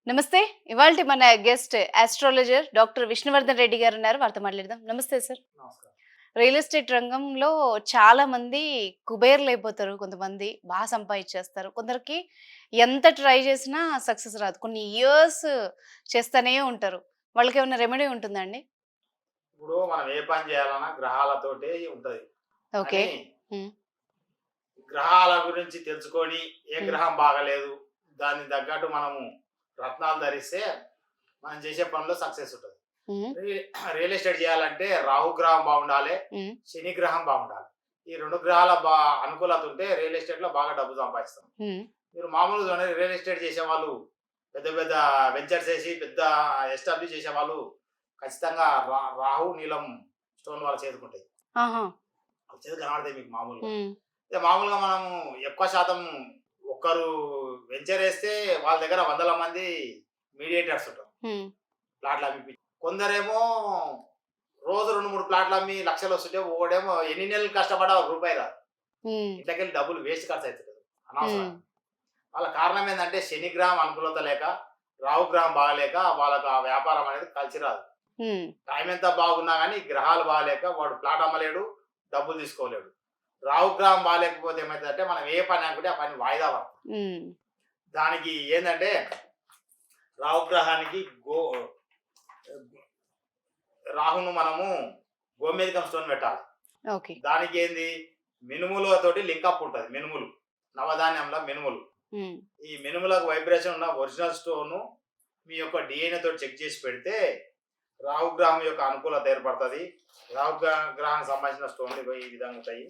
నమస్తే. ఇవాల్టి మన guest astrologer doctor Vishnuvardhan Reddy గారు ఉన్నారు. వారితో మాట్లాడదాం. నమస్తే సార్. నమస్కారం. రియల్ ఎస్టేట్ రంగంలో చాలా మంది కుబేర్లయిపోతారు. కొంతమంది సంపాదించేస్తారు. కొందరికి ఎంత ట్రై చేసినా సక్సెస్ రాదు. కొన్ని ఇయర్స్ చేస్తూనే ఉంటారు. వాళ్ళకేమన్నా రెమెడీ ఉంటుందా అండి? ఇప్పుడు మనం ఏ పని చేయాలన్నా గ్రహాలతోటే ఉంటది. ఓకే. కానీ హ్మ్. గ్రహాల గురించి తెలుసుకొని ఏ హ్మ్. గ్రహం బాగాలేదు, దానికి తగ్గట్టు మనము రత్నాలు ధరిస్తే మనం చేసే పనిలో సక్సెస్ ఉంటది. హ్మ్. రియల్ ఎస్టేట్ చేయాలంటే రాహు గ్రహం బాగుండాలి, హ్మ్. శని గ్రహం బాగుండాలి. ఈ 2 గ్రహాల అనుకూలత ఉంటే రియల్ ఎస్టేట్‌లో బాగా డబ్బు సంపాదిస్తాం. హ్మ్. మీరు మామూలుగా చూడండి రియల్ ఎస్టేట్ చేసేవాళ్ళు పెద్ద పెద్ద వెంచర్స్ ఏసి పెద్ద ఎస్టాబ్లిష్ చేసేవాళ్ళు ఖచ్చితంగా రాహు, నీలం స్టోన్ వాళ్ళ చేతికుంటాయి. ఆహా! చేతికి కనబడతాయి మీకు మామూలుగా. హ్మ్. అయితే మామూలుగా మనము ఎక్కువ శాతం ఒక్కరు వెంచర్ ఏస్తే వాళ్ళ దగ్గర వందల మంది మీడియేటర్స్ ఉంటారు. హ్మ్. ప్లాట్లు అమ్మి కొందరేమో రోజు 2, 3 ప్లాట్లు అమ్మి లక్షలొస్తుంటే ఒకడేమో ఎన్ని నెలలు కష్టపడ్డా ఒక రూపాయి రాదు. హ్మ్. ఇంట్లోకెళ్ళి డబ్బులు వేస్ట్ ఖర్చయితది హ్మ్. అనవసరంగా. వాళ్ళ కారణం ఏందంటే శని గ్రహం అనుకూలత లేక, రాహు గ్రహం బాగాలేక వాళ్ళకి ఆ వ్యాపారం అనేది కలిసి రాదు. హ్మ్. టైం ఎంత బాగున్నా గానీ గ్రహాలు బాగాలేక వాడు ప్లాట్ అమ్మలేడు, డబ్బులు తీసుకోలేడు. రాహుగ్రహం బాలేకపోతే ఏమైతదంటే మనం ఏ పని అనుకుంటే ఆ పని వాయిదా పడతది. హ్మ్. దానికి ఏందంటే రాహుగ్రహానికి రాహును మనము గోమేధికం స్టోన్ పెట్టాలి. ఓకే. దానికి ఏంది మినుములతోటి లింకప్ ఉంటది. మినుములు. నవధాన్యంల మినుములు. హ్మ్. ఈ మినుములకు వైబ్రేషన్ ఉన్న ఒరిజినల్ స్టోను మీ యొక్క డీఎన్ఏ తోటి చెక్ చేసి పెడితే రాహుగ్రహం యొక్క అనుకూలత ఏర్పడతది. గ్రహానికి సంబంధించిన స్టోన్‌లు ఇగో ఈ విధంగా ఉంటాయి.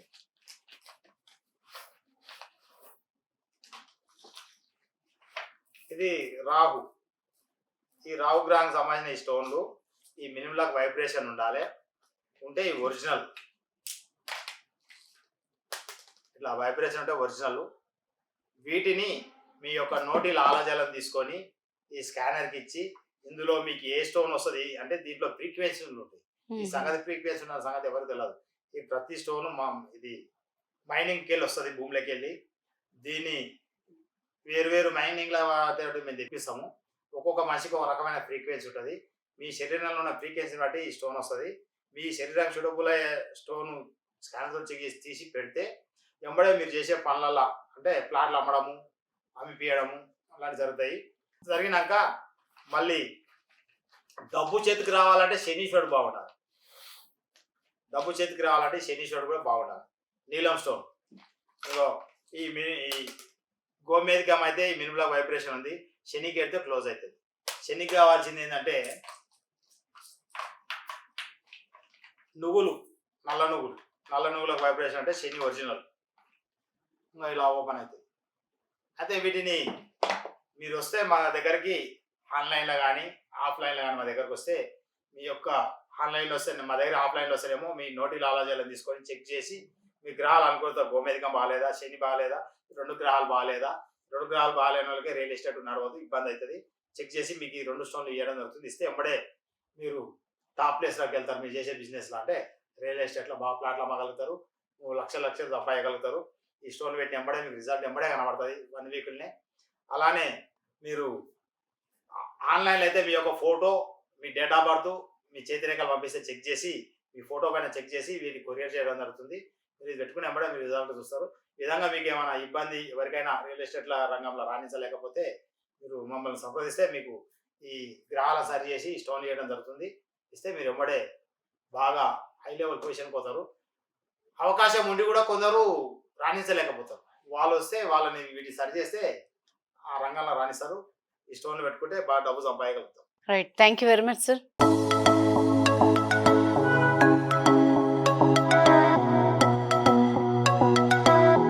ఇది రాహు. ఈ రాహు గ్రహానికి సంబంధించిన ఈ స్టోన్‌లు ఈ మినుములకు వైబ్రేషన్ ఉండాలె. ఉంటే ఇవి ఒరిజినల్. ఇట్లా వైబ్రేషన్ ఉంటే ఒరిజినల్. వీటిని మీ యొక్క నోటి లాలాజలం తీసుకొని ఈ స్కానర్‌కి ఇచ్చి ఇందులో మీకు ఏ స్టోన్ వస్తది అంటే దీంట్లో ఫ్రీక్వెన్సీలు ఉంటాయి. ఈ హుహు. సంగతి ఫ్రీక్వెన్సీ ఉన్న సంగతి ఎవరికీ తెలవదు. ఈ ప్రతి స్టోను ఇది మైనింగ్‌కెళ్ళి వస్తది భూమిలోకెళ్ళి. దీన్ని వేరు వేరు మైనింగ్‌ల తోటి మేము తెప్పిస్తాము. ఒక్కొక్క మనిషికి ఒక రకమైన ఫ్రీక్వెన్సీ ఉంటది. మీ శరీరంలో ఉన్న ఫ్రీక్వెన్సీని బట్టి ఈ స్టోన్ వస్తది. మీ శరీరానికి సూటబుల్ అయ్యే స్టోను స్కానర్‌తో చెక్ చేసి తీసి పెడితే ఎంబడే మీరు చేసే పనులల్లా అంటే ప్లాట్లు అమ్మడము, అమ్మిపియడము అలాంటివి జరుగుతాయి. జరిగినాక మళ్ళీ డబ్బు చేతికి రావాలంటే శనీశ్వరుడు బాగుండాలి. డబ్బు చేతికి రావాలంటే శనీశ్వరుడు కూడా బాగుండాలి. నీలం స్టోన్. ఇగో ఈ గోమేధికం అయితే ఈ మినుముల వైబ్రేషన్ ఉంది. శనికి ఎడితే క్లోజ్ అవుతుంది. శనికి కావాల్సింది ఏంటంటే నువ్వులు, నల్ల నువ్వులు. నల్ల నువ్వులకు వైబ్రేషన్ అంటే శని ఒరిజినల్. ఇంకా ఇలా ఓపెన్ అవుతుంది. అయితే వీటిని మీరు వస్తే మా దగ్గరికి ఆన్లైన్లో కానీ ఆఫ్లైన్లో కానీ మా దగ్గరకు వస్తే మీ యొక్క ఆన్లైన్లో వస్తే మా దగ్గర ఆఫ్లైన్లో వస్తేనేమో మీ నోటి లాలాజలం తీసుకొని చెక్ చేసి మీ గ్రహాలు అనుకూలత గోమేధికం బాగాలేదా, శని బాగాలేదా, 2 గ్రహాలు బాగాలేదా, 2 గ్రహాలు బాగాలేని వాళ్ళకి రియల్ ఎస్టేట్ నడవదు, ఇబ్బంది అవుతుంది. చెక్ చేసి మీకు ఈ 2 స్టోన్లు ఇవ్వడం జరుగుతుంది. ఇస్తే ఎంబడే మీరు టాప్ ప్లేస్లోకి వెళ్తారు. మీరు చేసే బిజినెస్లో అంటే రియల్ ఎస్టేట్లో బాగా ప్లాట్లు అమ్మగలుగుతారు. లక్షలు లక్షలు సంపాదించగలుగుతారు. ఈ స్టోన్ పెట్టి ఎంబడే మీకు రిజల్ట్ ఎంబడే కనబడుతుంది 1 వీక్‌లోనే. అలానే మీరు ఆన్లైన్లో అయితే మీ యొక్క ఫోటో, మీ డేట్ ఆఫ్ బర్త్, మీ చేతి రేఖలు పంపిస్తే చెక్ చేసి మీ ఫోటో పైన చెక్ చేసి వీటిని కొరియర్ చేయడం జరుగుతుంది. మీరు ఇది పెట్టుకుని ఎంబడే మీరు రిజల్ట్ చూస్తారు. ఈ విధంగా మీకు ఏమైనా ఇబ్బంది ఎవరికైనా రియల్ ఎస్టేట్ల రంగంలో రాణించలేకపోతే మీరు మమ్మల్ని సంప్రదిస్తే మీకు ఈ గ్రహాల సరి చేసి స్టోన్ చేయడం జరుగుతుంది. ఇస్తే మీరు ఎంబడే బాగా హై లెవెల్ పొజిషన్‌కి పోతారు. అవకాశం ఉండి కూడా కొందరు రాణించలేకపోతారు. వాళ్ళు వస్తే వాళ్ళని వీటిని సరి చేస్తే ఆ రంగంలో రాణిస్తారు. ఈ స్టోన్‌లు పెట్టుకుంటే బాగా డబ్బు సంపాదించగలుగుతారు. Right. Thank you very much sir.